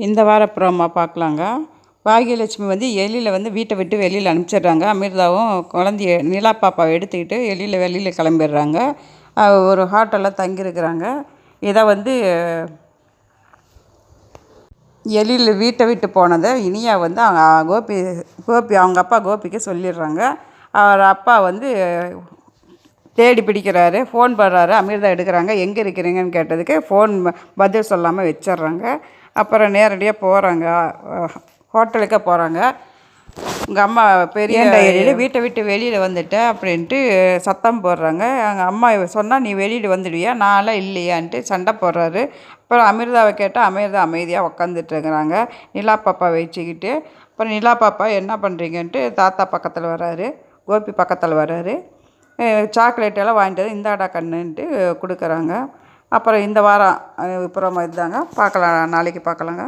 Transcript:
இந்த வார ப்ரோமோ பார்க்கலாங்க. பாகியலட்சுமி வந்து எழில வந்து வீட்டை விட்டு வெளியில் அனுப்பிச்சிடுறாங்க. அமிர்தாவும் குழந்தைய நிலா பாப்பாவை எடுத்துக்கிட்டு வெளியில் கிளம்பிடுறாங்க. ஒரு ஹோட்டலில் தங்கியிருக்கிறாங்க. இதை வந்து எழில் வீட்டை விட்டு போனதை இனியா வந்து கோபி அவங்க அப்பா கோபிக்கு சொல்லிடுறாங்க. அவர் அப்பா வந்து தேடி பிடிக்கிறாரு, ஃபோன் பண்ணுறாரு. அமிர்தா எடுக்கிறாங்க. எங்கே இருக்கிறீங்கன்னு கேட்டதுக்கு ஃபோன் பதில் சொல்லாமல் வச்சிட்றாங்க. அப்புறம் நேரடியாக போகிறாங்க, ஹோட்டலுக்கே போகிறாங்க. உங்கள் அம்மா பெரிய டைரியில் வீட்டை விட்டு வெளியில் வந்துட்டேன் அப்படின்ட்டு சத்தம் போடுறாங்க. எங்கள் அம்மா சொன்னால் நீ வெளியில் வந்துடுவியா, நான்லாம் இல்லையான்ட்டு சண்டை போடுறாரு. அப்புறம் அமிர்தாவை கேட்டால் அமிர்தா அமைதியாக உக்காந்துட்டுருக்குறாங்க நிலா பாப்பா வச்சுக்கிட்டு. அப்புறம் நிலா பாப்பா என்ன பண்ணுறீங்கன்ட்டு தாத்தா பக்கத்தில் வராரு, கோபி பக்கத்தில் வராரு. சாக்லேட்டெல்லாம் வாங்கிட்டு வந்து இந்தாடா கண்ணுன்ட்டு கொடுக்குறாங்க. அப்புறம் இந்த வாரம் அப்புறம் இதுதாங்க பார்க்கலாம், நாளைக்கு பார்க்கலாங்க.